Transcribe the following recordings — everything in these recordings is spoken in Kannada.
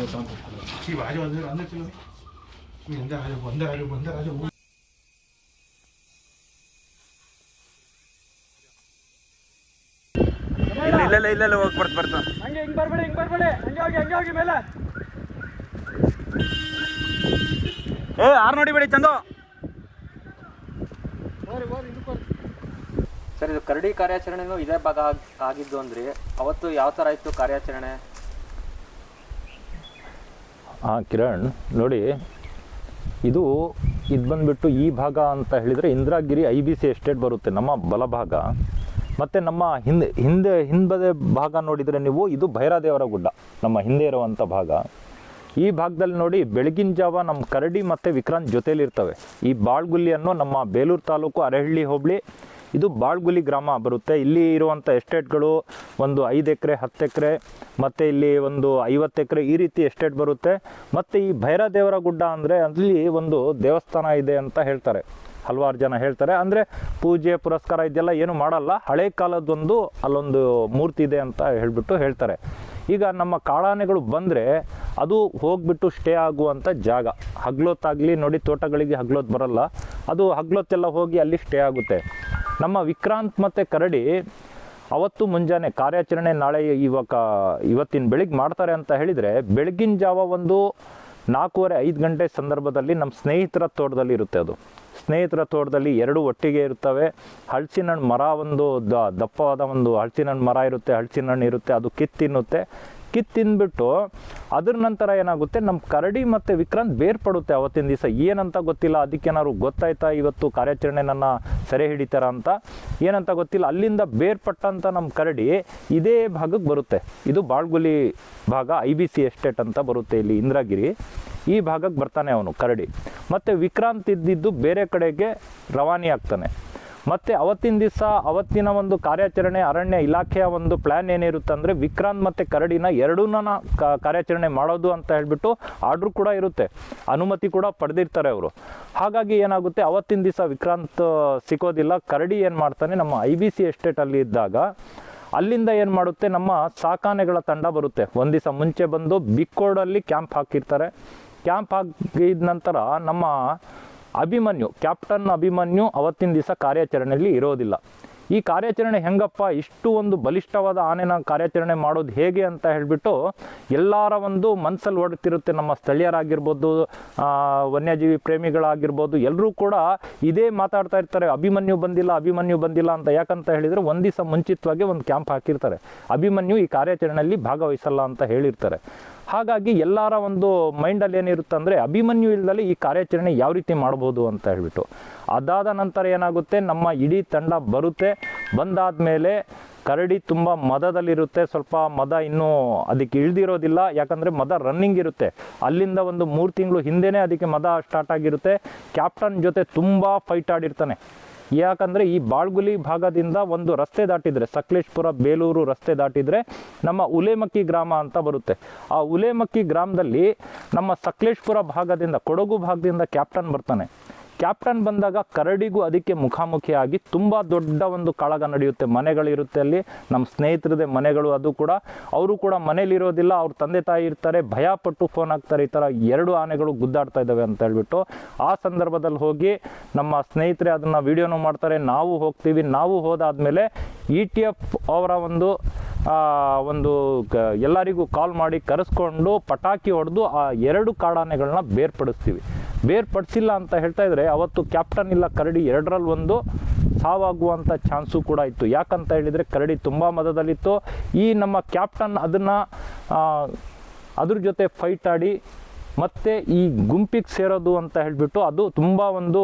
ಇಲ್ಲ ಹೋಗಿ ಬರ್ತಾ ಹಂಗೆ ಹಿಂಗೆ ಬರಬೇಡಿ ಹಂಗೆ ಹೋಗಿ ಮೇಲೆ ಆರು ನೋಡಿಬೇಡಿ ಚಂದು. ಸರ್, ಇದು ಕರಡಿ ಕಾರ್ಯಾಚರಣೆನೂ ಇದೇ ಭಾಗ ಆಗಿದ್ದು ಅಂದ್ರಿ. ಅವತ್ತು ಯಾವ ಥರ ಇತ್ತು ಕಾರ್ಯಾಚರಣೆ? ಕಿರಣ್ ನೋಡಿ, ಇದು ಬಂದುಬಿಟ್ಟು ಈ ಭಾಗ ಅಂತ ಹೇಳಿದರೆ ಇಂದಿರಾಗಿರಿ IBC ಎಸ್ಟೇಟ್ ಬರುತ್ತೆ ನಮ್ಮ ಬಲಭಾಗ. ಮತ್ತು ನಮ್ಮ ಹಿಂದೆ ಭಾಗ ನೋಡಿದರೆ ನೀವು, ಇದು ಭೈರಾದೇವರ ಗುಡ್ಡ ನಮ್ಮ ಹಿಂದೆ ಇರುವಂಥ ಭಾಗ. ಈ ಭಾಗದಲ್ಲಿ ನೋಡಿ, ಬೆಳಗಿನ ಜಾವ ನಮ್ಮ ಕರಡಿ ಮತ್ತು ವಿಕ್ರಾಂತ್ ಜೊತೆಲಿರ್ತವೆ. ಈ ಬಾಳ್ಗುಲಿ ಅನ್ನೋ ನಮ್ಮ ಬೇಲೂರು ತಾಲೂಕು ಅರೆಹಳ್ಳಿ ಹೋಬಳಿ, ಇದು ಬಾಳ್ಗುಲಿ ಗ್ರಾಮ ಬರುತ್ತೆ. ಇಲ್ಲಿ ಇರುವಂಥ ಎಸ್ಟೇಟ್ಗಳು ಒಂದು 5 ಎಕರೆ 10 ಎಕರೆ ಮತ್ತು ಇಲ್ಲಿ ಒಂದು 50 ಎಕರೆ ಈ ರೀತಿ ಎಸ್ಟೇಟ್ ಬರುತ್ತೆ. ಮತ್ತು ಈ ಭೈರಾದೇವರ ಗುಡ್ಡ ಅಂದರೆ ಅಲ್ಲಿ ಒಂದು ದೇವಸ್ಥಾನ ಇದೆ ಅಂತ ಹೇಳ್ತಾರೆ, ಹಲವಾರು ಜನ ಹೇಳ್ತಾರೆ. ಅಂದರೆ ಪೂಜೆ ಪುರಸ್ಕಾರ ಇದೆಲ್ಲ ಏನು ಮಾಡಲ್ಲ, ಹಳೆ ಕಾಲದೊಂದು ಅಲ್ಲೊಂದು ಮೂರ್ತಿ ಇದೆ ಅಂತ ಹೇಳ್ತಾರೆ. ಈಗ ನಮ್ಮ ಕಾಡಾನೆಗಳು ಬಂದರೆ ಅದು ಹೋಗಿಬಿಟ್ಟು ಸ್ಟೇ ಆಗುವಂಥ ಜಾಗ. ಹಗ್ಲೊತ್ತಾಗಲಿ ನೋಡಿ, ತೋಟಗಳಿಗೆ ಹಗ್ಲೊತ್ತು ಬರಲ್ಲ, ಅದು ಹಗ್ಲೊತ್ತೆಲ್ಲ ಹೋಗಿ ಅಲ್ಲಿ ಸ್ಟೇ ಆಗುತ್ತೆ. ನಮ್ಮ ವಿಕ್ರಾಂತ್ ಮತ್ತು ಕರಡಿ ಅವತ್ತು ಮುಂಜಾನೆ ಕಾರ್ಯಾಚರಣೆ ನಾಳೆ ಇವತ್ತಿನ ಬೆಳಿಗ್ಗೆ ಮಾಡ್ತಾರೆ ಅಂತ ಹೇಳಿದರೆ, ಬೆಳಗಿನ ಜಾವ ಒಂದು 4:30-5 ಗಂಟೆ ಸಂದರ್ಭದಲ್ಲಿ ನಮ್ಮ ಸ್ನೇಹಿತರ ತೋಟದಲ್ಲಿ ಇರುತ್ತೆ. ಅದು ಸ್ನೇಹಿತರ ತೋಟದಲ್ಲಿ 2 ಒಟ್ಟಿಗೆ ಇರ್ತವೆ. ಹಲಸಿನ ಹಣ್ಣು ಮರ, ಒಂದು ದಪ್ಪವಾದ ಒಂದು ಹಲಸಿನ ಹಣ್ಣು ಮರ ಇರುತ್ತೆ, ಹಲಸಿನ ಹಣ್ಣು ಇರುತ್ತೆ, ಅದು ಕಿತ್ತಿನ್ನುತ್ತೆ. ತಿಂದ್ಬಿಟ್ಟು ಅದ್ರ ನಂತರ ಏನಾಗುತ್ತೆ, ನಮ್ಮ ಕರಡಿ ಮತ್ತು ವಿಕ್ರಾಂತ್ ಬೇರ್ಪಡುತ್ತೆ ಅವತ್ತಿನ ದಿವಸ. ಏನಂತ ಗೊತ್ತಿಲ್ಲ, ಅದಕ್ಕೇನಾದ್ರು ಗೊತ್ತಾಯ್ತಾ ಇವತ್ತು ಕಾರ್ಯಾಚರಣೆ ನನ್ನ ಸೆರೆ ಹಿಡಿತಾರ ಅಂತ, ಏನಂತ ಗೊತ್ತಿಲ್ಲ. ಅಲ್ಲಿಂದ ಬೇರ್ಪಟ್ಟಂಥ ನಮ್ಮ ಕರಡಿ ಇದೇ ಭಾಗಕ್ಕೆ ಬರುತ್ತೆ. ಇದು ಬಾಳ್ಗುಲಿ ಭಾಗ, IBC ಎಸ್ಟೇಟ್ ಅಂತ ಬರುತ್ತೆ ಇಲ್ಲಿ ಇಂದಿರಾಗಿರಿ. ಈ ಭಾಗಕ್ಕೆ ಬರ್ತಾನೆ ಅವನು ಕರಡಿ. ಮತ್ತು ವಿಕ್ರಾಂತ್ ಇದ್ದಿದ್ದು ಬೇರೆ ಕಡೆಗೆ ರವಾನೆ ಆಗ್ತಾನೆ. ಮತ್ತು ಅವತ್ತಿನ ಒಂದು ಕಾರ್ಯಾಚರಣೆ ಅರಣ್ಯ ಇಲಾಖೆಯ ಒಂದು ಪ್ಲ್ಯಾನ್ ಏನಿರುತ್ತೆ ಅಂದರೆ, ವಿಕ್ರಾಂತ್ ಮತ್ತು ಕರಡಿನ ಎರಡೂನ ಕಾರ್ಯಾಚರಣೆ ಮಾಡೋದು ಅಂತ ಹೇಳಿಬಿಟ್ಟು ಆರ್ಡ್ರು ಕೂಡ ಇರುತ್ತೆ, ಅನುಮತಿ ಕೂಡ ಪಡೆದಿರ್ತಾರೆ ಅವರು. ಹಾಗಾಗಿ ಏನಾಗುತ್ತೆ, ಅವತ್ತಿನ ದಿವಸ ವಿಕ್ರಾಂತ್ ಸಿಕ್ಕೋದಿಲ್ಲ. ಕರಡಿ ಏನು ಮಾಡ್ತಾನೆ, ನಮ್ಮ IBC ಎಸ್ಟೇಟಲ್ಲಿ ಇದ್ದಾಗ ಅಲ್ಲಿಂದ ಏನು ಮಾಡುತ್ತೆ, ನಮ್ಮ ಸಾಕಾನೆಗಳ ತಂಡ ಬರುತ್ತೆ. ಒಂದು ದಿವಸ ಮುಂಚೆ ಬಂದು ಬಿಕ್ಕೋಡಲ್ಲಿ ಕ್ಯಾಂಪ್ ಹಾಕಿರ್ತಾರೆ. ಕ್ಯಾಂಪ್ ಹಾಕಿದ ನಂತರ ನಮ್ಮ ಕ್ಯಾಪ್ಟನ್ ಅಭಿಮನ್ಯು ಅವತ್ತಿನ ದಿವಸ ಕಾರ್ಯಾಚರಣೆಯಲ್ಲಿ ಇರೋದಿಲ್ಲ. ಈ ಕಾರ್ಯಾಚರಣೆ ಹೆಂಗಪ್ಪ, ಇಷ್ಟು ಒಂದು ಬಲಿಷ್ಠವಾದ ಆನೆನ ಕಾರ್ಯಾಚರಣೆ ಮಾಡೋದು ಹೇಗೆ ಅಂತ ಹೇಳಿಬಿಟ್ಟು ಎಲ್ಲರ ಒಂದು ಮನಸ್ಸಲ್ಲಿ ಓಡುತ್ತಿರುತ್ತೆ. ನಮ್ಮ ಸ್ಥಳೀಯರಾಗಿರ್ಬೋದು, ವನ್ಯಜೀವಿ ಪ್ರೇಮಿಗಳಾಗಿರ್ಬೋದು, ಎಲ್ಲರೂ ಕೂಡ ಇದೇ ಮಾತಾಡ್ತಾ ಇರ್ತಾರೆ, ಅಭಿಮನ್ಯು ಬಂದಿಲ್ಲ ಅಂತ. ಯಾಕಂತ ಹೇಳಿದರೆ ಒಂದು ದಿವಸ ಮುಂಚಿತವಾಗಿ ಒಂದು ಕ್ಯಾಂಪ್ ಹಾಕಿರ್ತಾರೆ, ಅಭಿಮನ್ಯು ಈ ಕಾರ್ಯಾಚರಣೆಯಲ್ಲಿ ಭಾಗವಹಿಸಲ್ಲ ಅಂತ ಹೇಳಿರ್ತಾರೆ. ಹಾಗಾಗಿ ಎಲ್ಲರ ಒಂದು ಮೈಂಡಲ್ಲಿ ಏನಿರುತ್ತೆ ಅಂದರೆ, ಅಭಿಮನ್ಯು ಇಲ್ಲದಲ್ಲಿ ಈ ಕಾರ್ಯಾಚರಣೆ ಯಾವ ರೀತಿ ಮಾಡ್ಬೋದು ಅಂತ ಹೇಳಿಬಿಟ್ಟು. ಅದಾದ ನಂತರ ಏನಾಗುತ್ತೆ, ನಮ್ಮ ಇಡೀ ತಂಡ ಬರುತ್ತೆ. ಬಂದಾದ ಮೇಲೆ ಕರಡಿ ತುಂಬ ಮದದಲ್ಲಿರುತ್ತೆ. ಸ್ವಲ್ಪ ಮದ ಇನ್ನೂ ಅದಕ್ಕೆ ಇಳಿದಿರೋದಿಲ್ಲ, ಯಾಕಂದರೆ ಮದ ರನ್ನಿಂಗ್ ಇರುತ್ತೆ. ಅಲ್ಲಿಂದ ಒಂದು 3 ತಿಂಗಳು ಹಿಂದೆಯೇ ಅದಕ್ಕೆ ಮದ ಸ್ಟಾರ್ಟ್ ಆಗಿರುತ್ತೆ. ಕ್ಯಾಪ್ಟನ್ ಜೊತೆ ತುಂಬ ಫೈಟ್ ಆಡಿರ್ತಾನೆ. ಯಾಕಂದರೆ ಈ ಬಾಳ್ಗುಲಿ ಭಾಗದಿಂದ ಒಂದು ರಸ್ತೆ ದಾಟಿದರೆ, ಸಕಲೇಶ್ಪುರ ಬೇಲೂರು ರಸ್ತೆ ದಾಟಿದರೆ ನಮ್ಮ ಉಲೇಮಕ್ಕಿ ಗ್ರಾಮ ಅಂತ ಬರುತ್ತೆ. ಆ ಉಲೇಮಕ್ಕಿ ಗ್ರಾಮದಲ್ಲಿ ನಮ್ಮ ಸಕಲೇಶ್ಪುರ ಭಾಗದಿಂದ, ಕೊಡಗು ಭಾಗದಿಂದ ಕ್ಯಾಪ್ಟನ್ ಬರ್ತಾನೆ. ಕ್ಯಾಪ್ಟನ್ ಬಂದಾಗ ಕರಡಿಗೂ ಅದಕ್ಕೆ ಮುಖಾಮುಖಿಯಾಗಿ ತುಂಬ ದೊಡ್ಡ ಒಂದು ಕಾಳಗ ನಡೆಯುತ್ತೆ. ಮನೆಗಳಿರುತ್ತೆ ಅಲ್ಲಿ, ನಮ್ಮ ಸ್ನೇಹಿತರದೇ ಮನೆಗಳು. ಅದು ಕೂಡ ಅವರು ಕೂಡ ಮನೇಲಿರೋದಿಲ್ಲ, ಅವ್ರ ತಂದೆ ತಾಯಿ ಇರ್ತಾರೆ, ಭಯಪಟ್ಟು ಫೋನ್ ಹಾಕ್ತಾರೆ, ಈ ಥರ 2 ಆನೆಗಳು ಗುದ್ದಾಡ್ತಾ ಇದ್ದಾವೆ ಅಂತ ಹೇಳ್ಬಿಟ್ಟು. ಆ ಸಂದರ್ಭದಲ್ಲಿ ಹೋಗಿ ನಮ್ಮ ಸ್ನೇಹಿತರೆ ಅದನ್ನು ವಿಡಿಯೋನೂ ಮಾಡ್ತಾರೆ, ನಾವು ಹೋಗ್ತೀವಿ. ನಾವು ಹೋದಾದಮೇಲೆ ETF ಅವರ ಒಂದು ಎಲ್ಲರಿಗೂ ಕಾಲ್ ಮಾಡಿ ಕರೆಸ್ಕೊಂಡು ಪಟಾಕಿ ಹೊಡೆದು ಆ 2 ಕಾಡಾನೆಗಳನ್ನ ಬೇರ್ಪಡಿಸಿಲ್ಲ ಅಂತ ಹೇಳ್ತಾ ಇದ್ರೆ, ಅವತ್ತು ಕ್ಯಾಪ್ಟನ್ ಇಲ್ಲ ಕರಡಿ, 2ರಲ್ಲಿ 1 ಸಾವಾಗುವಂಥ ಚಾನ್ಸು ಕೂಡ ಇತ್ತು. ಯಾಕಂತ ಹೇಳಿದರೆ ಕರಡಿ ತುಂಬ ಮದದಲ್ಲಿತ್ತು. ಈ ನಮ್ಮ ಕ್ಯಾಪ್ಟನ್ ಅದ್ರ ಜೊತೆ ಫೈಟ್ ಆಡಿ ಮತ್ತು ಈ ಗುಂಪಿಗೆ ಸೇರೋದು ಅಂತ ಹೇಳಿಬಿಟ್ಟು ಅದು ತುಂಬ ಒಂದು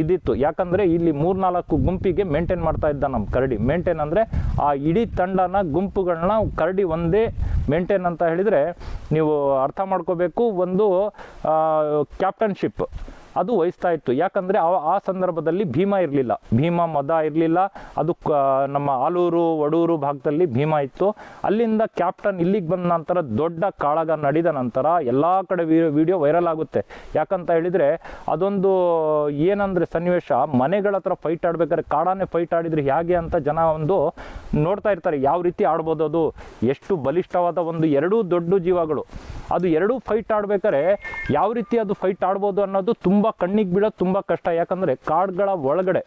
ಇದಿತ್ತು. ಯಾಕಂದರೆ ಇಲ್ಲಿ 3-4 ಗುಂಪಿಗೆ ಮೇಂಟೈನ್ ಮಾಡ್ತಾ ಇದ್ದ ನಮ್ಮ ಕರಡಿ. ಮೇಂಟೈನ್ ಅಂದರೆ ಆ ಇಡೀ ತಂಡನ, ಗುಂಪುಗಳನ್ನ ಕರಡಿ ಒಂದೇ ಮೇಂಟೈನ್ ಅಂತ ಹೇಳಿದರೆ ನೀವು ಅರ್ಥ ಮಾಡ್ಕೋಬೇಕು. ಒಂದು ಕ್ಯಾಪ್ಟನ್ಶಿಪ್ ಅದು ವಹಿಸ್ತಾ ಇತ್ತು. ಯಾಕಂದರೆ ಆ ಸಂದರ್ಭದಲ್ಲಿ ಭೀಮಾ ಮದ ಇರಲಿಲ್ಲ. ಅದು ನಮ್ಮ ಆಲೂರು ವಡೂರು ಭಾಗದಲ್ಲಿ ಭೀಮಾ ಇತ್ತು. ಅಲ್ಲಿಂದ ಕ್ಯಾಪ್ಟನ್ ಇಲ್ಲಿಗೆ ಬಂದ ನಂತರ ದೊಡ್ಡ ಕಾಳಗ ನಡೆದ ನಂತರ ಎಲ್ಲ ಕಡೆ ವಿಡಿಯೋ ವೈರಲ್ ಆಗುತ್ತೆ. ಯಾಕಂತ ಹೇಳಿದರೆ ಅದೊಂದು ಏನಂದರೆ ಸನ್ನಿವೇಶ, ಮನೆಗಳ ಹತ್ರ ಫೈಟ್ ಆಡ್ಬೇಕಾದ್ರೆ ಕಾಡಾನೆ ಫೈಟ್ ಆಡಿದರೆ ಹೇಗೆ ಅಂತ ಜನ ಒಂದು ನೋಡ್ತಾ ಇರ್ತಾರೆ, ಯಾವ ರೀತಿ ಆಡ್ಬೋದು, ಅದು ಎಷ್ಟು ಬಲಿಷ್ಠವಾದ ಒಂದು 2 ದೊಡ್ಡ ಜೀವಗಳು. ಅದು ಎರಡೂ ಫೈಟ್ ಆಡ್ಬೇಕಾದ್ರೆ ಯಾವ ರೀತಿ ಅದು ಫೈಟ್ ಆಡ್ಬೋದು ಅನ್ನೋದು ತುಂಬ ಕಣ್ಣಿಗೆ ಬೀಳೋದು ತುಂಬ ಕಷ್ಟ. ಯಾಕಂದರೆ ಕಾಡುಗಳ ಒಳಗಡೆ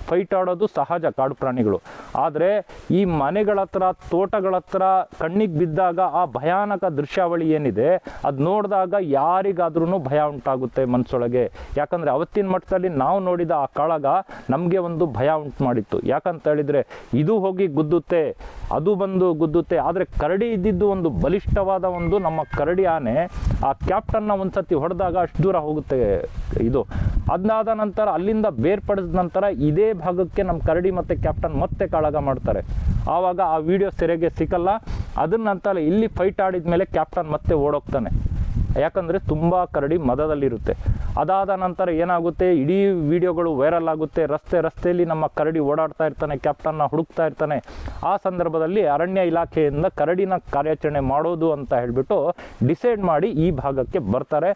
ಫೈಟ್ ಆಡೋದು ಸಹಜ ಕಾಡು ಪ್ರಾಣಿಗಳು. ಆದರೆ ಈ ಮನೆಗಳ ಹತ್ರ ತೋಟಗಳ ಹತ್ರ ಕಣ್ಣಿಗೆ ಬಿದ್ದಾಗ ಆ ಭಯಾನಕ ದೃಶ್ಯಾವಳಿ ಏನಿದೆ ಅದು ನೋಡಿದಾಗ ಯಾರಿಗಾದ್ರೂ ಭಯ ಉಂಟಾಗುತ್ತೆ ಮನಸ್ಸೊಳಗೆ. ಯಾಕಂದರೆ ಅವತ್ತಿನ ಮಟ್ಟದಲ್ಲಿ ನಾವು ನೋಡಿದ ಆ ಕಾಳಗ ನಮಗೆ ಒಂದು ಭಯ ಉಂಟು ಮಾಡಿತ್ತು. ಯಾಕಂತ ಹೇಳಿದರೆ ಇದು ಹೋಗಿ ಗುದ್ದುತ್ತೆ, ಅದು ಬಂದು ಗುದ್ದುತ್ತೆ. ಆದರೆ ಕರಡಿ ಇದ್ದಿದ್ದು ಒಂದು ಬಲಿಷ್ಠವಾದ ಒಂದು ನಮ್ಮ ಕರಡಿ ಆನೆ ಆ ಕ್ಯಾಪ್ಟನ್ನ ಒಂದು ಸತಿ ಹೊಡೆದಾಗ ಅಷ್ಟು ದೂರ ಹೋಗುತ್ತೆ ಇದು. ಅದಾದ ನಂತರ ಅಲ್ಲಿಂದ ಬೇರ್ಪಡಿಸಿದ ನಂತರ ಇದೇ ಭಾಗಕ್ಕೆ ನಮ್ಮ ಕರಡಿ ಮತ್ತು ಕ್ಯಾಪ್ಟನ್ ಮತ್ತೆ ಕಾಳಗ ಮಾಡ್ತಾರೆ. ಆವಾಗ ಆ ವಿಡಿಯೋ ಸೆರೆಗೆ ಸಿಕ್ಕಲ್ಲ. ಅದನ್ನ ನಂತರ ಇಲ್ಲಿ ಫೈಟ್ ಆಡಿದ ಮೇಲೆ ಕ್ಯಾಪ್ಟನ್ ಮತ್ತೆ ಓಡೋಗ್ತಾನೆ. ಯಾಕಂದರೆ ತುಂಬ ಕರಡಿ ಮದದಲ್ಲಿರುತ್ತೆ. ಅದಾದ ನಂತರ ಏನಾಗುತ್ತೆ, ಇಡೀ ವಿಡಿಯೋಗಳು ವೈರಲ್ ಆಗುತ್ತೆ. ರಸ್ತೆಯಲ್ಲಿ ನಮ್ಮ ಕರಡಿ ಓಡಾಡ್ತಾ ಇರ್ತಾನೆ, ಕ್ಯಾಪ್ಟನ್ನ ಹುಡುಕ್ತಾ ಇರ್ತಾನೆ. ಆ ಸಂದರ್ಭದಲ್ಲಿ ಅರಣ್ಯ ಇಲಾಖೆಯಿಂದ ಕರಡಿನ ಕಾರ್ಯಾಚರಣೆ ಮಾಡೋದು ಅಂತ ಹೇಳಿಬಿಟ್ಟು ಡಿಸೈಡ್ ಮಾಡಿ ಈ ಭಾಗಕ್ಕೆ ಬರ್ತಾರೆ.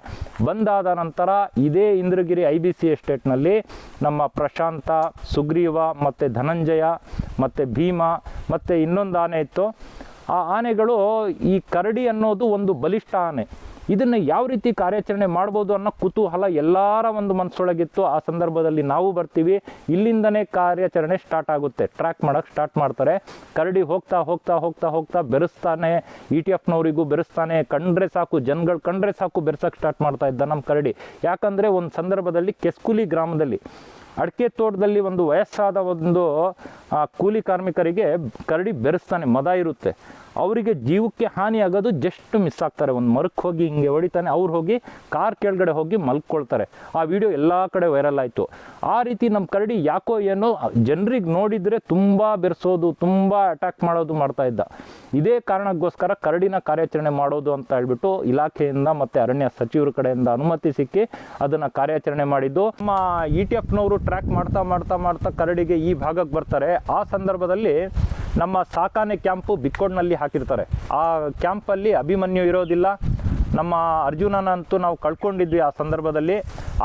ಬಂದಾದ ನಂತರ ಇದೇ ಇಂದ್ರಗಿರಿ IBC ಎಸ್ಟೇಟ್ನಲ್ಲಿ ನಮ್ಮ ಪ್ರಶಾಂತ, ಸುಗ್ರೀವ ಮತ್ತು ಧನಂಜಯ ಮತ್ತು ಭೀಮ ಮತ್ತು ಇನ್ನೊಂದು ಆನೆ ಇತ್ತು. ಆ ಆನೆಗಳು ಈ ಕರಡಿ ಅನ್ನೋದು ಒಂದು ಬಲಿಷ್ಠ ಆನೆ, ಇದನ್ನು ಯಾವ ರೀತಿ ಕಾರ್ಯಾಚರಣೆ ಮಾಡ್ಬೋದು ಅನ್ನೋ ಕುತೂಹಲ ಎಲ್ಲರ ಒಂದು ಮನಸ್ಸೊಳಗಿತ್ತು. ಆ ಸಂದರ್ಭದಲ್ಲಿ ನಾವು ಬರ್ತೀವಿ. ಇಲ್ಲಿಂದನೇ ಕಾರ್ಯಾಚರಣೆ ಸ್ಟಾರ್ಟ್ ಆಗುತ್ತೆ. ಟ್ರ್ಯಾಕ್ ಮಾಡೋಕ್ಕೆ ಸ್ಟಾರ್ಟ್ ಮಾಡ್ತಾರೆ. ಕರಡಿ ಹೋಗ್ತಾ ಹೋಗ್ತಾ ಹೋಗ್ತಾ ಹೋಗ್ತಾ ಬೆರೆಸ್ತಾನೆ. ETF ಬೆರೆಸ್ತಾನೆ. ಕಂಡ್ರೆ ಸಾಕು, ಜನಗಳು ಕಂಡ್ರೆ ಸಾಕು ಬೆರೆಸೋಕ್ಕೆ ಸ್ಟಾರ್ಟ್ ಮಾಡ್ತಾ ಇದ್ದ ನಮ್ಮ ಕರಡಿ. ಯಾಕಂದರೆ ಒಂದು ಸಂದರ್ಭದಲ್ಲಿ ಕೆಸ್ಕುಲಿ ಗ್ರಾಮದಲ್ಲಿ ಅಡಿಕೆ ತೋಟದಲ್ಲಿ ಒಂದು ವಯಸ್ಸಾದ ಒಂದು ಕೂಲಿ ಕಾರ್ಮಿಕರಿಗೆ ಕರಡಿ ಬೆರೆಸ್ತಾನೆ. ಮದ ಇರುತ್ತೆ, ಅವರಿಗೆ ಜೀವಕ್ಕೆ ಹಾನಿ ಆಗೋದು ಜಸ್ಟ್ ಮಿಸ್ ಆಗ್ತಾರೆ. ಒಂದು ಮರಕ್ಕೆ ಹೋಗಿ ಹಿಂಗೆ ಹೊಡಿತಾನೆ, ಅವ್ರು ಹೋಗಿ ಕಾರ್ ಕೆಳಗಡೆ ಹೋಗಿ ಮಲ್ಕೊಳ್ತಾರೆ. ಆ ವಿಡಿಯೋ ಎಲ್ಲ ಕಡೆ ವೈರಲ್ ಆಯಿತು. ಆ ರೀತಿ ನಮ್ಮ ಕರಡಿ ಯಾಕೋ ಏನೋ ಜನರಿಗೆ ನೋಡಿದರೆ ತುಂಬ ಬೆರೆಸೋದು, ತುಂಬ ಅಟ್ಯಾಕ್ ಮಾಡೋದು ಮಾಡ್ತಾ ಇದ್ದ. ಇದೇ ಕಾರಣಕ್ಕೋಸ್ಕರ ಕರಡಿನ ಕಾರ್ಯಾಚರಣೆ ಮಾಡೋದು ಅಂತ ಹೇಳ್ಬಿಟ್ಟು ಇಲಾಖೆಯಿಂದ ಮತ್ತು ಅರಣ್ಯ ಸಚಿವರ ಕಡೆಯಿಂದ ಅನುಮತಿ ಸಿಕ್ಕಿ ಅದನ್ನು ಕಾರ್ಯಾಚರಣೆ ಮಾಡಿದ್ದು. ನಮ್ಮ ETF ಟ್ರ್ಯಾಕ್ ಮಾಡ್ತಾ ಮಾಡ್ತಾ ಮಾಡ್ತಾ ಕರಡಿಗೆ ಈ ಭಾಗಕ್ಕೆ ಬರ್ತಾರೆ. ಆ ಸಂದರ್ಭದಲ್ಲಿ ನಮ್ಮ ಸಾಕಾನೆ ಕ್ಯಾಂಪು ಬಿಕ್ಕೋಡ್ನಲ್ಲಿ ಹಾಕಿರ್ತಾರೆ. ಆ ಕ್ಯಾಂಪಲ್ಲಿ ಅಭಿಮನ್ಯು ಇರೋದಿಲ್ಲ. ನಮ್ಮ ಅರ್ಜುನನಂತೂ ನಾವು ಕಳ್ಕೊಂಡಿದ್ವಿ ಆ ಸಂದರ್ಭದಲ್ಲಿ.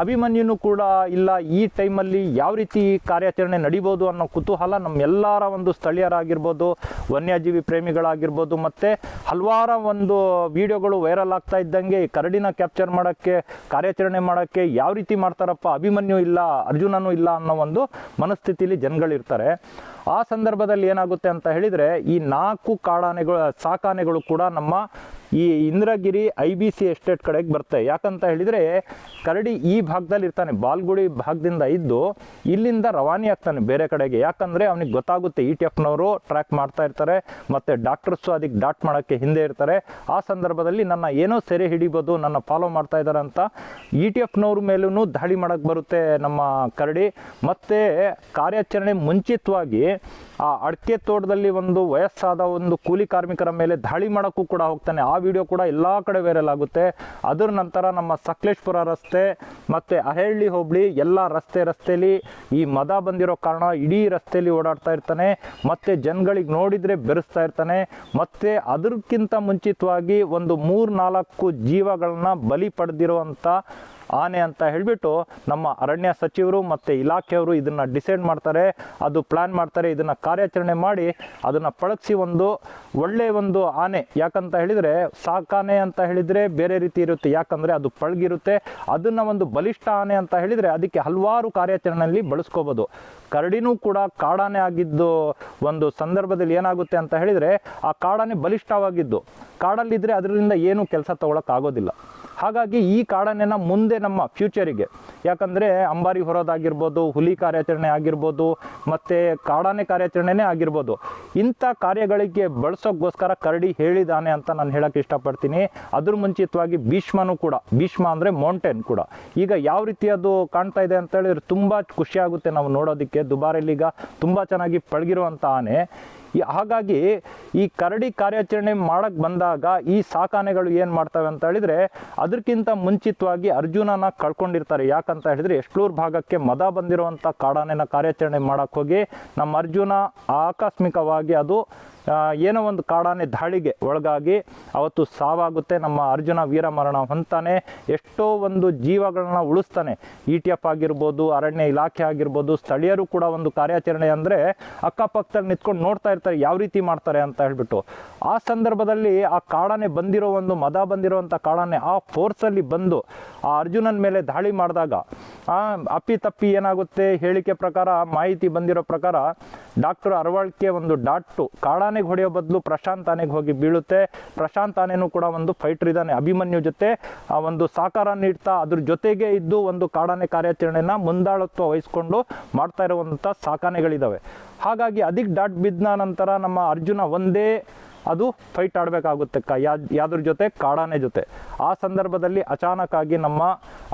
ಅಭಿಮನ್ಯುನೂ ಕೂಡ ಇಲ್ಲ. ಈ ಟೈಮಲ್ಲಿ ಯಾವ ರೀತಿ ಕಾರ್ಯಾಚರಣೆ ನಡಿಬೋದು ಅನ್ನೋ ಕುತೂಹಲ ನಮ್ಮೆಲ್ಲರ ಒಂದು ಸ್ಥಳೀಯರಾಗಿರ್ಬೋದು, ವನ್ಯಜೀವಿ ಪ್ರೇಮಿಗಳಾಗಿರ್ಬೋದು, ಮತ್ತು ಹಲವಾರು ಒಂದು ವಿಡಿಯೋಗಳು ವೈರಲ್ ಆಗ್ತಾ ಇದ್ದಂಗೆ ಕರಡಿನ ಕ್ಯಾಪ್ಚರ್ ಮಾಡೋಕ್ಕೆ, ಕಾರ್ಯಾಚರಣೆ ಮಾಡೋಕ್ಕೆ ಯಾವ ರೀತಿ ಮಾಡ್ತಾರಪ್ಪ, ಅಭಿಮನ್ಯು ಇಲ್ಲ, ಅರ್ಜುನನೂ ಇಲ್ಲ ಅನ್ನೋ ಒಂದು ಮನಸ್ಥಿತಿಲಿ ಜನಗಳಿರ್ತಾರೆ. ಆ ಸಂದರ್ಭದಲ್ಲಿ ಏನಾಗುತ್ತೆ ಅಂತ ಹೇಳಿದರೆ ಈ 4 ಕಾಡಾನೆಗಳು, ಸಾಕಾನೆಗಳು ಕೂಡ ನಮ್ಮ ಈ ಇಂದ್ರಗಿರಿ IBC ಎಸ್ಟೇಟ್ ಕಡೆಗೆ ಬರ್ತವೆ. ಯಾಕಂತ ಹೇಳಿದರೆ ಕರಡಿ ಈ ಭಾಗದಲ್ಲಿ ಇರ್ತಾನೆ, ಬಾಲ್ಗುಡಿ ಭಾಗದಿಂದ ಇದ್ದು ಇಲ್ಲಿಂದ ರವಾನೆ ಆಗ್ತಾನೆ ಬೇರೆ ಕಡೆಗೆ. ಯಾಕಂದರೆ ಅವನಿಗೆ ಗೊತ್ತಾಗುತ್ತೆ ETF ಟ್ರ್ಯಾಕ್ ಮಾಡ್ತಾ ಇರ್ತಾರೆ ಮತ್ತು ಡಾಕ್ಟರ್ಸು ಅದಕ್ಕೆ ಡಾಟ್ ಮಾಡೋಕ್ಕೆ ಹಿಂದೆ ಇರ್ತಾರೆ. ಆ ಸಂದರ್ಭದಲ್ಲಿ ನನ್ನ ಏನೋ ಸೆರೆ ಹಿಡಿಬೋದು, ನನ್ನ ಫಾಲೋ ಮಾಡ್ತಾ ಇದ್ದಾರೆ ಅಂತ ETF ಮೇಲೂ ದಾಳಿ ಮಾಡೋಕ್ಕೆ ಬರುತ್ತೆ ನಮ್ಮ ಕರಡಿ. ಮತ್ತು ಕಾರ್ಯಾಚರಣೆ ಮುಂಚಿತವಾಗಿ ಆ ಅಡಿಕೆ ತೋಟದಲ್ಲಿ ಒಂದು ವಯಸ್ಸಾದ ಒಂದು ಕೂಲಿ ಕಾರ್ಮಿಕರ ಮೇಲೆ ದಾಳಿ ಮಾಡೋಕ್ಕೂ ಕೂಡ ಹೋಗ್ತಾನೆ. ಆ ವಿಡಿಯೋ ಕೂಡ ಎಲ್ಲ ಕಡೆ ವೈರಲ್ ಆಗುತ್ತೆ. ಅದರ ನಂತರ ನಮ್ಮ ಸಕಲೇಶ್ಪುರ ರಸ್ತೆ ಮತ್ತು ಅಹಳ್ಳಿ ಹೋಬಳಿ ಎಲ್ಲ ರಸ್ತೆಯಲ್ಲಿ ಈ ಮದ ಬಂದಿರೋ ಕಾರಣ ಇಡೀ ರಸ್ತೆಯಲ್ಲಿ ಓಡಾಡ್ತಾ ಇರ್ತಾನೆ. ಮತ್ತು ಜನಗಳಿಗೆ ನೋಡಿದರೆ ಬೆರೆಸ್ತಾ ಇರ್ತಾನೆ. ಮತ್ತು ಅದಕ್ಕಿಂತ ಮುಂಚಿತವಾಗಿ ಒಂದು 3-4 ಜೀವಗಳನ್ನ ಬಲಿ ಪಡೆದಿರುವಂಥ ಆನೆ ಅಂತ ಹೇಳಿಬಿಟ್ಟು ನಮ್ಮ ಅರಣ್ಯ ಸಚಿವರು ಮತ್ತು ಇಲಾಖೆಯವರು ಇದನ್ನು ಡಿಸೈಡ್ ಮಾಡ್ತಾರೆ, ಅದು ಪ್ಲ್ಯಾನ್ ಮಾಡ್ತಾರೆ. ಇದನ್ನು ಕಾರ್ಯಾಚರಣೆ ಮಾಡಿ ಅದನ್ನು ಪಳಗಿಸಿ ಒಂದು ಒಳ್ಳೆಯ ಒಂದು ಆನೆ. ಯಾಕಂತ ಹೇಳಿದರೆ ಸಾಕಾನೆ ಅಂತ ಹೇಳಿದರೆ ಬೇರೆ ರೀತಿ ಇರುತ್ತೆ, ಯಾಕಂದರೆ ಅದು ಪಳಗಿರುತ್ತೆ. ಅದನ್ನು ಒಂದು ಬಲಿಷ್ಠ ಆನೆ ಅಂತ ಹೇಳಿದರೆ ಅದಕ್ಕೆ ಹಲವಾರು ಕಾರ್ಯಾಚರಣೆಯಲ್ಲಿ ಬಳಸ್ಕೋಬೋದು. ಕರಡಿನೂ ಕೂಡ ಕಾಡಾನೆ ಆಗಿದ್ದು ಒಂದು ಸಂದರ್ಭದಲ್ಲಿ ಏನಾಗುತ್ತೆ ಅಂತ ಹೇಳಿದರೆ ಆ ಕಾಡಾನೆ ಬಲಿಷ್ಠವಾಗಿದ್ದು, ಕಾಡಲ್ಲಿದ್ದರೆ ಅದರಿಂದ ಏನೂ ಕೆಲಸ ತಗೊಳಕ್ಕಾಗೋದಿಲ್ಲ. ಹಾಗಾಗಿ ಈ ಕಾಡಾನೆನ ಮುಂದೆ ನಮ್ಮ ಫ್ಯೂಚರಿಗೆ, ಯಾಕಂದರೆ ಅಂಬಾರಿ ಹೊರೋದಾಗಿರ್ಬೋದು, ಹುಲಿ ಕಾರ್ಯಾಚರಣೆ ಆಗಿರ್ಬೋದು, ಮತ್ತು ಕಾಡಾನೆ ಕಾರ್ಯಾಚರಣೆನೇ ಆಗಿರ್ಬೋದು, ಇಂಥ ಕಾರ್ಯಗಳಿಗೆ ಬಳಸೋಕ್ಕೋಸ್ಕರ ಕರಡಿ ಹೇಳಿದಾನೆ ಅಂತ ನಾನು ಹೇಳೋಕ್ಕೆ ಇಷ್ಟಪಡ್ತೀನಿ. ಅದ್ರ ಮುಂಚಿತವಾಗಿ ಭೀಷ್ಮನೂ ಕೂಡ, ಭೀಷ್ಮ ಅಂದರೆ ಮೌಂಟೇನ್ ಕೂಡ ಈಗ ಯಾವ ರೀತಿ ಅದು ಕಾಣ್ತಾ ಇದೆ ಅಂತ ಹೇಳಿದ್ರೆ ತುಂಬ ಖುಷಿಯಾಗುತ್ತೆ ನಾವು ನೋಡೋದಕ್ಕೆ. ದುಬಾರಿಲೀಗ ತುಂಬ ಚೆನ್ನಾಗಿ ಪಳಗಿರುವಂಥ ಆನೆ. ಹಾಗಾಗಿ ಈ ಕರಡಿ ಕಾರ್ಯಾಚರಣೆ ಮಾಡಕ್ಕೆ ಬಂದಾಗ ಈ ಸಾಕಾನೆಗಳು ಏನು ಮಾಡ್ತವೆ ಅಂತ ಹೇಳಿದರೆ ಅದಕ್ಕಿಂತ ಮುಂಚಿತವಾಗಿ ಅರ್ಜುನನ ಕಳ್ಕೊಂಡಿರ್ತಾರೆ. ಯಾಕಂತ ಹೇಳಿದರೆ ಎಷ್ಟ್ಲೂರು ಭಾಗಕ್ಕೆ ಮದ ಬಂದಿರುವಂಥ ಕಾಡಾನೆನ ಕಾರ್ಯಾಚರಣೆ ಮಾಡೋಕ್ಕೆ ಹೋಗಿ ನಮ್ಮ ಅರ್ಜುನ ಆಕಸ್ಮಿಕವಾಗಿ ಅದು ಏನೋ ಒಂದು ಕಾಡಾನೆ ದಾಳಿಗೆ ಒಳಗಾಗಿ ಅವತ್ತು ಸಾವಾಗುತ್ತೆ. ನಮ್ಮ ಅರ್ಜುನ ವೀರಮರಣ ಹೊಂತಾನೆ, ಎಷ್ಟೋ ಒಂದು ಜೀವಗಳನ್ನ ಉಳಿಸ್ತಾನೆ. ETF ಆಗಿರ್ಬೋದು, ಅರಣ್ಯ ಇಲಾಖೆ ಆಗಿರ್ಬೋದು, ಸ್ಥಳೀಯರು ಕೂಡ ಒಂದು ಕಾರ್ಯಾಚರಣೆ ಅಂದರೆ ಅಕ್ಕಪಕ್ಕದಲ್ಲಿ ನಿಂತ್ಕೊಂಡು ನೋಡ್ತಾ ಇರ್ತಾರೆ ಯಾವ ರೀತಿ ಮಾಡ್ತಾರೆ ಅಂತ ಹೇಳ್ಬಿಟ್ಟು. ಆ ಸಂದರ್ಭದಲ್ಲಿ ಆ ಕಾಡಾನೆ ಬಂದಿರೋ ಒಂದು ಮದ ಬಂದಿರೋವಂಥ ಕಾಡಾನೆ ಆ ಫೋರ್ಸಲ್ಲಿ ಬಂದು ಆ ಅರ್ಜುನನ ಮೇಲೆ ದಾಳಿ ಮಾಡಿದಾಗ ಅಪ್ಪಿತಪ್ಪಿ ಏನಾಗುತ್ತೆ, ಹೇಳಿಕೆ ಪ್ರಕಾರ, ಮಾಹಿತಿ ಬಂದಿರೋ ಪ್ರಕಾರ ಡಾಕ್ಟರ್ ಅರವಳ್ಕೆ ಒಂದು ಡಾಟು ಕಾಡಾನೆಗೆ ಹೊಡೆಯೋ ಬದಲು ಪ್ರಶಾಂತ್ ಆನೆಗೆ ಹೋಗಿ ಬೀಳುತ್ತೆ. ಪ್ರಶಾಂತ್ ಆನೆನೂ ಕೂಡ ಒಂದು ಫೈಟರ್ ಇದ್ದಾನೆ, ಅಭಿಮನ್ಯು ಜೊತೆ ಆ ಒಂದು ಸಹಕಾರ ನೀಡ್ತಾ ಅದ್ರ ಜೊತೆಗೆ ಇದ್ದು ಒಂದು ಕಾಡಾನೆ ಕಾರ್ಯಾಚರಣೆನ ಮುಂದಾಳತ್ವ ವಹಿಸ್ಕೊಂಡು ಮಾಡ್ತಾ ಇರುವಂಥ ಸಾಕಾನೆಗಳಿದ್ದಾವೆ. ಹಾಗಾಗಿ ಅದಕ್ಕೆ ಡಾಟ್ ಬಿದ್ದ ನಂತರ ನಮ್ಮ ಅರ್ಜುನ ಒಂದೇ ಅದು ಫೈಟ್ ಆಡಬೇಕಾಗುತ್ತೆ ಯಾವ್ದ್ರ ಜೊತೆ, ಕಾಡಾನೆ ಜೊತೆ. ಆ ಸಂದರ್ಭದಲ್ಲಿ ಅಚಾನಕ್ಕಾಗಿ ನಮ್ಮ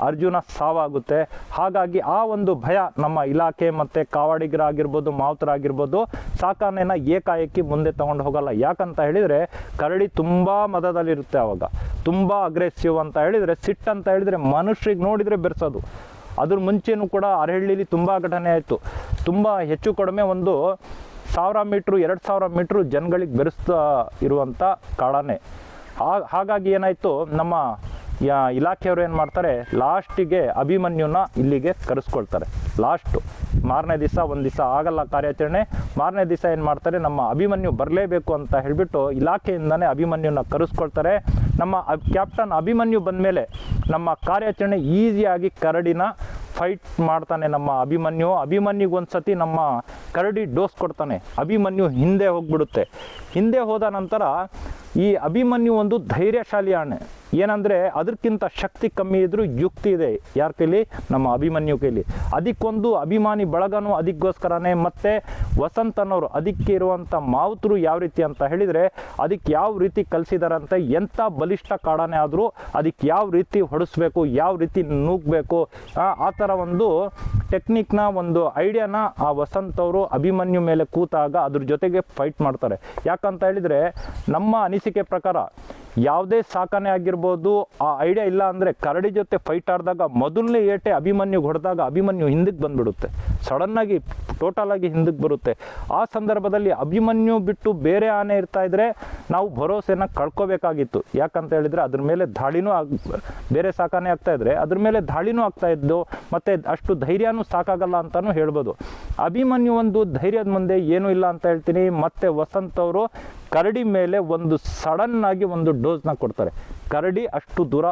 ಅರ್ಜುನ ಸಾವಾಗುತ್ತೆ. ಹಾಗಾಗಿ ಆ ಒಂದು ಭಯ ನಮ್ಮ ಇಲಾಖೆ ಮತ್ತು ಕಾವಾಡಿಗರಾಗಿರ್ಬೋದು, ಮಾವುತರಾಗಿರ್ಬೋದು, ಸಾಕಾನೆನ ಏಕಾಏಕಿ ಮುಂದೆ ತಗೊಂಡು ಹೋಗಲ್ಲ. ಯಾಕಂತ ಹೇಳಿದರೆ ಕರಡಿ ತುಂಬ ಮದದಲ್ಲಿರುತ್ತೆ, ಆವಾಗ ತುಂಬ ಅಗ್ರೆಸಿವ್ ಅಂತ ಹೇಳಿದರೆ, ಸಿಟ್ಟು ಅಂತ ಹೇಳಿದರೆ ಮನುಷ್ಯರಿಗೆ ನೋಡಿದರೆ ಬೆರೆಸೋದು. ಅದ್ರ ಮುಂಚೆನೂ ಕೂಡ ಅರಹಳ್ಳಿಲಿ ತುಂಬ ಘಟನೆ ಆಯಿತು. ತುಂಬ ಹೆಚ್ಚು ಕಡಿಮೆ ಒಂದು 1000 ಮೀಟ್ರು 2000 ಮೀಟ್ರು ಜನಗಳಿಗೆ ಬೆರೆಸ್ತಾ ಇರುವಂಥ ಕಾಡಾನೆ. ಹಾಗಾಗಿ ಏನಾಯಿತು, ನಮ್ಮ ಇಲಾಖೆಯವರು ಏನು ಮಾಡ್ತಾರೆ, ಲಾಸ್ಟಿಗೆ ಅಭಿಮನ್ಯುನ ಇಲ್ಲಿಗೆ ಕರೆಸ್ಕೊಳ್ತಾರೆ. ಲಾಸ್ಟು ಮಾರನೇ ದಿವಸ, ಒಂದು ದಿವಸ ಆಗಲ್ಲ ಕಾರ್ಯಾಚರಣೆ, ಮಾರನೇ ದಿವಸ ಏನು ಮಾಡ್ತಾರೆ, ನಮ್ಮ ಅಭಿಮನ್ಯು ಬರಲೇಬೇಕು ಅಂತ ಹೇಳಿಬಿಟ್ಟು ಇಲಾಖೆಯಿಂದನೇ ಅಭಿಮನ್ಯುನ ಕರೆಸ್ಕೊಳ್ತಾರೆ. ನಮ್ಮ ಕ್ಯಾಪ್ಟನ್ ಅಭಿಮನ್ಯು ಬಂದಮೇಲೆ ನಮ್ಮ ಕಾರ್ಯಾಚರಣೆ ಈಸಿಯಾಗಿ ಕರಡಿನ ಫೈಟ್ ಮಾಡ್ತಾನೆ ನಮ್ಮ ಅಭಿಮನ್ಯು. ಅಭಿಮನ್ಯುಗೆ ಒಂದು ಸತಿ ನಮ್ಮ ಕರಡಿ ಡೋಸ್ ಕೊಡ್ತಾನೆ, ಅಭಿಮನ್ಯು ಹಿಂದೆ ಹೋಗ್ಬಿಡುತ್ತೆ. ಹಿಂದೆ ಹೋದ ನಂತರ ಈ ಅಭಿಮನ್ಯು ಒಂದು ಧೈರ್ಯಶಾಲಿ ಆನೆ. ಏನಂದರೆ ಅದಕ್ಕಿಂತ ಶಕ್ತಿ ಕಮ್ಮಿ ಇದ್ದರೂ ಯುಕ್ತಿ ಇದೆ ಯಾರ ಕೈಲಿ, ನಮ್ಮ ಅಭಿಮನ್ಯು ಕೈಲಿ. ಅದಕ್ಕೊಂದು ಅಭಿಮಾನಿ ಬಳಗನೂ ಅದಕ್ಕೋಸ್ಕರನೇ, ಮತ್ತು ವಸಂತನವರು ಅದಕ್ಕೆ ಇರುವಂಥ ಮಾವುತರು ಯಾವ ರೀತಿ ಅಂತ ಹೇಳಿದರೆ ಅದಕ್ಕೆ ಯಾವ ರೀತಿ ಕಲಿಸಿದಾರಂತೆ, ಎಂಥ ಬಲಿಷ್ಠ ಕಾಡಾನೆ ಆದರೂ ಅದಕ್ಕೆ ಯಾವ ರೀತಿ ಹೊಡಿಸ್ಬೇಕು, ಯಾವ ರೀತಿ ನೂಗಬೇಕು, ಆ ಥರ ಒಂದು ಟೆಕ್ನಿಕ್ನ ಒಂದು ಐಡಿಯಾನ ಆ ವಸಂತವರು ಅಭಿಮನ್ಯು ಮೇಲೆ ಕೂತಾಗ ಅದ್ರ ಜೊತೆಗೆ ಫೈಟ್ ಮಾಡ್ತಾರೆ. ಯಾಕಂತ ಹೇಳಿದರೆ ನಮ್ಮ ಅನಿಸಿಕೆ ಪ್ರಕಾರ ಯಾವುದೇ ಸಾಕಾನೆ ಆಗಿರ್ಬೋದು, ಆ ಐಡಿಯಾ ಇಲ್ಲ ಅಂದರೆ ಕರಡಿ ಜೊತೆ ಫೈಟ್ ಆಡಿದಾಗ ಮೊದಲನೇ ಏಟೆ ಅಭಿಮನ್ಯುಗೆ ಹೊಡೆದಾಗ ಅಭಿಮನ್ಯು ಹಿಂದಕ್ಕೆ ಬಂದುಬಿಡುತ್ತೆ, ಸಡನ್ನಾಗಿ ಟೋಟಲಾಗಿ ಹಿಂದಕ್ಕೆ ಬರುತ್ತೆ. ಆ ಸಂದರ್ಭದಲ್ಲಿ ಅಭಿಮನ್ಯು ಬಿಟ್ಟು ಬೇರೆ ಆನೆ ಇರ್ತಾ ಇದ್ದರೆ ನಾವು ಭರೋಸೆನ ಕಳ್ಕೊಬೇಕಾಗಿತ್ತು. ಯಾಕಂತ ಹೇಳಿದರೆ ಅದ್ರ ಮೇಲೆ ದಾಳಿನೂ ಬೇರೆ ಸಾಕಾನೆ ಆಗ್ತಾಯಿದ್ರೆ ಅದ್ರ ಮೇಲೆ ದಾಳಿನೂ ಆಗ್ತಾಯಿದ್ದು, ಮತ್ತು ಅಷ್ಟು ಧೈರ್ಯನೂ ಸಾಕಾಗಲ್ಲ ಅಂತಲೂ ಹೇಳ್ಬೋದು. ಅಭಿಮನ್ಯು ಒಂದು ಧೈರ್ಯದ ಮುಂದೆ ಏನೂ ಇಲ್ಲ ಅಂತ ಹೇಳ್ತೀನಿ. ಮತ್ತು ವಸಂತ್ ಅವರು ಕರಡಿ ಮೇಲೆ ಒಂದು ಸಡನ್ನಾಗಿ ಒಂದು ಡೋಸ್ನ ಕೊಡ್ತಾರೆ. ಕರಡಿ ಅಷ್ಟು ದೂರ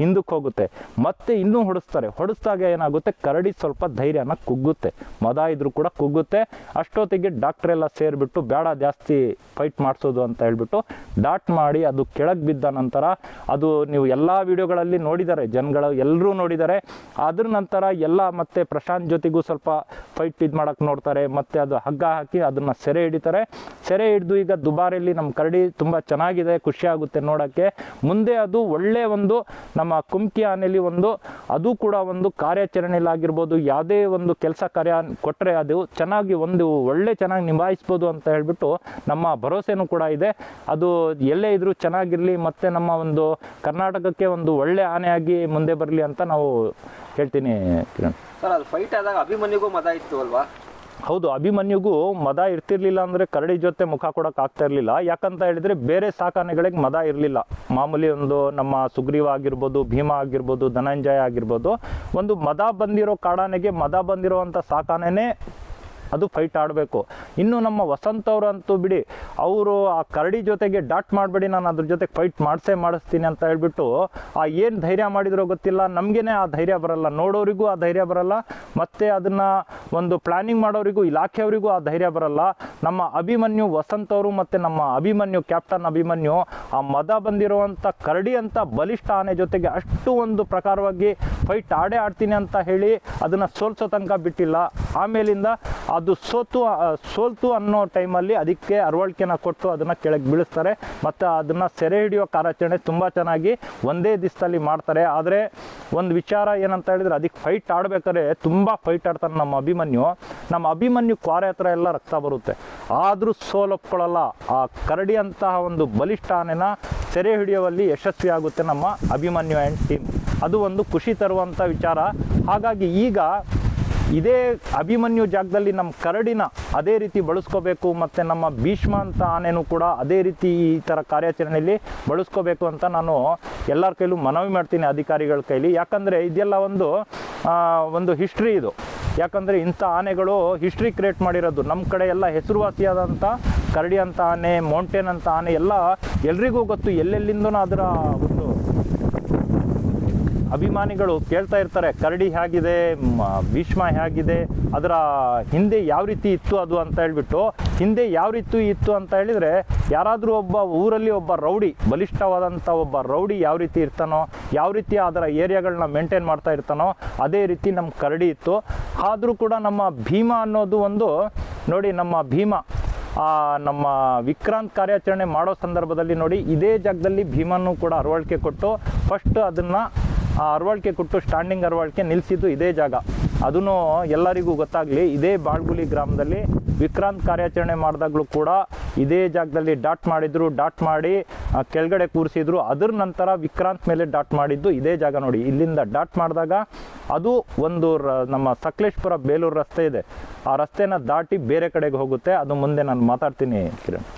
ಹಿಂದಕ್ಕೆ ಹೋಗುತ್ತೆ, ಮತ್ತೆ ಇನ್ನೂ ಹೊಡಿಸ್ದಾಗ ಏನಾಗುತ್ತೆ, ಕರಡಿ ಸ್ವಲ್ಪ ಧೈರ್ಯನ ಕುಗ್ಗುತ್ತೆ, ಮದ ಇದ್ರೂ ಕೂಡ ಕುಗ್ಗುತ್ತೆ. ಅಷ್ಟೊತ್ತಿಗೆ ಡಾಕ್ಟ್ರ್ ಎಲ್ಲ ಸೇರಿಬಿಟ್ಟು ಬೇಡ ಜಾಸ್ತಿ ಫೈಟ್ ಮಾಡಿಸೋದು ಅಂತ ಹೇಳ್ಬಿಟ್ಟು ಡಾಟ್ ಮಾಡಿ ಅದು ಕೆಳಗೆ ಬಿದ್ದ ನಂತರ, ಅದು ನೀವು ಎಲ್ಲ ವಿಡಿಯೋಗಳಲ್ಲಿ ನೋಡಿದ್ದಾರೆ, ಜನಗಳು ಎಲ್ಲರೂ ನೋಡಿದ್ದಾರೆ. ಅದ್ರ ನಂತರ ಎಲ್ಲ ಮತ್ತೆ ಪ್ರಶಾಂತ್ ಜೊತೆಗೂ ಸ್ವಲ್ಪ ಫೈಟ್ ಇದು ಮಾಡೋಕ್ಕೆ ನೋಡ್ತಾರೆ, ಮತ್ತು ಅದು ಹಗ್ಗ ಹಾಕಿ ಅದನ್ನು ಸೆರೆ ಹಿಡಿತಾರೆ. ಸೆರೆ ಹಿಡಿದು ಈಗ ದುಬಾರಿಯಲ್ಲಿ ನಮ್ಮ ಕರಡಿ ತುಂಬ ಚೆನ್ನಾಗಿದೆ, ಖುಷಿಯಾಗುತ್ತೆ ನೋಡೋಕ್ಕೆ. ಮುಂದೆ ಅದು ಒಳ್ಳೆಯ ಒಂದು ನಮ್ಮ ಕುಮ್ಕಿ ಆನೆಯಲ್ಲಿ ಒಂದು ಅದು ಕೂಡ ಒಂದು ಕಾರ್ಯಾಚರಣೆಯಲ್ಲಾಗಿರ್ಬೋದು, ಯಾವುದೇ ಒಂದು ಕೆಲಸ ಕಾರ್ಯ ಕೊಟ್ಟರೆ ಅದು ಚೆನ್ನಾಗಿ ಒಂದು ಚೆನ್ನಾಗಿ ನಿಭಾಯಿಸ್ಬೋದು ಅಂತ ಹೇಳ್ಬಿಟ್ಟು ನಮ್ಮ ಭರವಸೆನೂ ಕೂಡ ಇದೆ. ಅದು ಎಲ್ಲೇ ಇದ್ರೂ ಚೆನ್ನಾಗಿರಲಿ, ಮತ್ತು ನಮ್ಮ ಒಂದು ಕರ್ನಾಟಕಕ್ಕೆ ಒಂದು ಒಳ್ಳೆ ಆನೆಯಾಗಿ ಮುಂದೆ ಬರಲಿ ಅಂತ ನಾವು ಹೇಳ್ತೀನಿ. ಕಿರಣ್ ಸರ್, ಅದು ಫೈಟ್ ಆದಾಗ ಅಭಿಮನ್ಯುಗೂ ಮದ ಇತ್ತು ಅಲ್ವಾ? ಹೌದು, ಅಭಿಮನ್ಯುಗೂ ಮದ ಇರ್ತಿರ್ಲಿಲ್ಲ ಅಂದರೆ ಕರಡಿ ಜೊತೆ ಮುಖ ಕೊಡೋಕೆ ಆಗ್ತಾ ಇರಲಿಲ್ಲ. ಯಾಕಂತ ಹೇಳಿದರೆ ಬೇರೆ ಸಾಕಾನೆಗಳಿಗೆ ಮದ ಇರಲಿಲ್ಲ. ಮಾಮೂಲಿ ಒಂದು ನಮ್ಮ ಸುಗ್ರೀವ ಆಗಿರ್ಬೋದು, ಭೀಮ ಆಗಿರ್ಬೋದು, ಧನಂಜಯ ಆಗಿರ್ಬೋದು, ಒಂದು ಮದ ಬಂದಿರೋ ಕಾಡಾನೆಗೆ ಮದ ಬಂದಿರೋವಂಥ ಸಾಕಾನೆನೇ ಅದು ಫೈಟ್ ಆಡಬೇಕು. ಇನ್ನು ನಮ್ಮ ವಸಂತ್ ಅವರಂತೂ ಬಿಡಿ, ಅವರು ಆ ಕರಡಿ ಜೊತೆಗೆ ಡಾಟ್ ಮಾಡಬೇಡಿ, ನಾನು ಅದ್ರ ಜೊತೆ ಫೈಟ್ ಮಾಡಿಸ್ತೀನಿ ಅಂತ ಹೇಳ್ಬಿಟ್ಟು ಆ ಏನು ಧೈರ್ಯ ಮಾಡಿದ್ರೋ ಗೊತ್ತಿಲ್ಲ, ನಮಗೇನೆ ಆ ಧೈರ್ಯ ಬರಲ್ಲ, ನೋಡೋರಿಗೂ ಆ ಧೈರ್ಯ ಬರಲ್ಲ, ಮತ್ತು ಅದನ್ನು ಒಂದು ಪ್ಲ್ಯಾನಿಂಗ್ ಮಾಡೋರಿಗೂ ಇಲಾಖೆಯವರಿಗೂ ಆ ಧೈರ್ಯ ಬರಲ್ಲ. ನಮ್ಮ ಅಭಿಮನ್ಯು ವಸಂತ್ ಅವರು ಮತ್ತು ನಮ್ಮ ಅಭಿಮನ್ಯು ಕ್ಯಾಪ್ಟನ್ ಅಭಿಮನ್ಯು ಆ ಮದ ಬಂದಿರುವಂಥ ಕರಡಿ ಅಂತ ಬಲಿಷ್ಠ ಆನೆ ಜೊತೆಗೆ ಅಷ್ಟು ಒಂದು ಪ್ರಕಾರವಾಗಿ ಫೈಟ್ ಆಡ್ತೀನಿ ಅಂತ ಹೇಳಿ ಅದನ್ನು ಸೋಲ್ಸೋ ತನಕ ಬಿಟ್ಟಿಲ್ಲ. ಆಮೇಲಿಂದ ಅದು ಸೋಲ್ತು ಅನ್ನೋ ಟೈಮಲ್ಲಿ ಅದಕ್ಕೆ ಅರವಳಿಕೆನ ಕೊಟ್ಟು ಅದನ್ನು ಕೆಳಗೆ ಬೀಳಿಸ್ತಾರೆ, ಮತ್ತು ಅದನ್ನು ಸೆರೆ ಹಿಡಿಯೋ ಕಾರ್ಯಾಚರಣೆ ತುಂಬ ಚೆನ್ನಾಗಿ ಒಂದೇ ದಿವಸದಲ್ಲಿ ಮಾಡ್ತಾರೆ. ಆದರೆ ಒಂದು ವಿಚಾರ ಏನಂತ ಹೇಳಿದರೆ, ಅದಕ್ಕೆ ಫೈಟ್ ಆಡಬೇಕಾದ್ರೆ ತುಂಬ ಫೈಟ್ ಆಡ್ತಾನೆ ನಮ್ಮ ಅಭಿಮನ್ಯು ಕ್ವಾರೆ ಹತ್ರ ಎಲ್ಲ ರಕ್ತ ಬರುತ್ತೆ, ಆದರೂ ಸೋಲೊಪ್ಕೊಳ್ಳಲ್ಲ. ಆ ಕರಡಿ ಅಂತಹ ಒಂದು ಬಲಿಷ್ಠ ಆನೆನ ಸೆರೆ ಹಿಡಿಯುವಲ್ಲಿ ಯಶಸ್ವಿ ಆಗುತ್ತೆ ನಮ್ಮ ಅಭಿಮನ್ಯು ಆ್ಯಂಡ್ ಟೀಮ್. ಅದು ಒಂದು ಖುಷಿ ತರುವಂಥ ವಿಚಾರ. ಹಾಗಾಗಿ ಈಗ ಇದೇ ಅಭಿಮನ್ಯು ಜಾಗದಲ್ಲಿ ನಮ್ಮ ಕರಡಿನ ಅದೇ ರೀತಿ ಬಳಸ್ಕೋಬೇಕು, ಮತ್ತು ನಮ್ಮ ಭೀಷ್ಮ ಅಂತ ಆನೆನೂ ಕೂಡ ಅದೇ ರೀತಿ ಈ ಥರ ಕಾರ್ಯಾಚರಣೆಯಲ್ಲಿ ಬಳಸ್ಕೋಬೇಕು ಅಂತ ನಾನು ಎಲ್ಲರ ಕೈಲೂ ಮನವಿ ಮಾಡ್ತೀನಿ, ಅಧಿಕಾರಿಗಳ ಕೈಲಿ. ಯಾಕಂದರೆ ಇದೆಲ್ಲ ಒಂದು ಹಿಸ್ಟ್ರಿ ಇದು. ಯಾಕಂದರೆ ಇಂಥ ಆನೆಗಳು ಹಿಸ್ಟ್ರಿ ಕ್ರಿಯೇಟ್ ಮಾಡಿರೋದು. ನಮ್ಮ ಕಡೆ ಎಲ್ಲ ಹೆಸರುವಾಸಿಯಾದಂಥ ಕರಡಿ ಅಂತ ಆನೆ, ಮೌಂಟೇನ್ ಅಂತ ಆನೆ ಎಲ್ಲ ಎಲ್ರಿಗೂ ಗೊತ್ತು. ಎಲ್ಲೆಲ್ಲಿಂದನೂ ಅದರ ಒಂದು ಅಭಿಮಾನಿಗಳು ಕೇಳ್ತಾ ಇರ್ತಾರೆ, ಕರಡಿ ಹೇಗಿದೆ, ಭೀಷ್ಮ ಹೇಗಿದೆ, ಅದರ ಹಿಂದೆ ಯಾವ ರೀತಿ ಇತ್ತು ಅದು ಅಂತ ಹೇಳ್ಬಿಟ್ಟು. ಹಿಂದೆ ಯಾವ ರೀತಿ ಇತ್ತು ಅಂತ ಹೇಳಿದರೆ, ಯಾರಾದರೂ ಒಬ್ಬ ಊರಲ್ಲಿ ಒಬ್ಬ ರೌಡಿ, ಬಲಿಷ್ಠವಾದಂಥ ಒಬ್ಬ ರೌಡಿ ಯಾವ ರೀತಿ ಇರ್ತಾನೋ, ಯಾವ ರೀತಿ ಅದರ ಏರಿಯಾಗಳನ್ನ ಮೇಂಟೈನ್ ಮಾಡ್ತಾ ಇರ್ತಾನೋ, ಅದೇ ರೀತಿ ನಮ್ಮ ಕರಡಿ ಇತ್ತು. ಆದರೂ ಕೂಡ ನಮ್ಮ ಭೀಮ ಅನ್ನೋದು ಒಂದು ನೋಡಿ, ನಮ್ಮ ಭೀಮ ನಮ್ಮ ವಿಕ್ರಾಂತ್ ಕಾರ್ಯಾಚರಣೆ ಮಾಡೋ ಸಂದರ್ಭದಲ್ಲಿ ನೋಡಿ, ಇದೇ ಜಾಗದಲ್ಲಿ ಭೀಮನ್ನು ಕೂಡ ಅರವಳಿಕೆ ಕೊಟ್ಟು ಫಸ್ಟ್ ಅದನ್ನು ಅರವಳಿಕೆ ಕೊಟ್ಟು ಸ್ಟ್ಯಾಂಡಿಂಗ್ ಅರವಳಿಕೆ ನಿಲ್ಲಿಸಿದ್ದು ಇದೇ ಜಾಗ. ಅದೂ ಎಲ್ಲರಿಗೂ ಗೊತ್ತಾಗಲಿ, ಇದೇ ಬಾಳ್ಗುಳಿ ಗ್ರಾಮದಲ್ಲಿ ವಿಕ್ರಾಂತ್ ಕಾರ್ಯಾಚರಣೆ ಮಾಡಿದಾಗಲೂ ಕೂಡ ಇದೇ ಜಾಗದಲ್ಲಿ ಡಾಟ್ ಮಾಡಿದ್ರು. ಡಾಟ್ ಮಾಡಿ ಕೆಳಗಡೆ ಕೂರಿಸಿದ್ರು. ಅದರ ನಂತರ ವಿಕ್ರಾಂತ್ ಮೇಲೆ ಡಾಟ್ ಮಾಡಿದ್ದು ಇದೇ ಜಾಗ ನೋಡಿ. ಇಲ್ಲಿಂದ ಡಾಟ್ ಮಾಡಿದಾಗ ಅದು ಒಂದು ನಮ್ಮ ಸಕಲೇಶ್ಪುರ ಬೇಲೂರು ರಸ್ತೆ ಇದೆ, ಆ ರಸ್ತೆನ ದಾಟಿ ಬೇರೆ ಕಡೆಗೆ ಹೋಗುತ್ತೆ. ಅದು ಮುಂದೆ ನಾನು ಮಾತಾಡ್ತೀನಿ ಕಿರಣ್.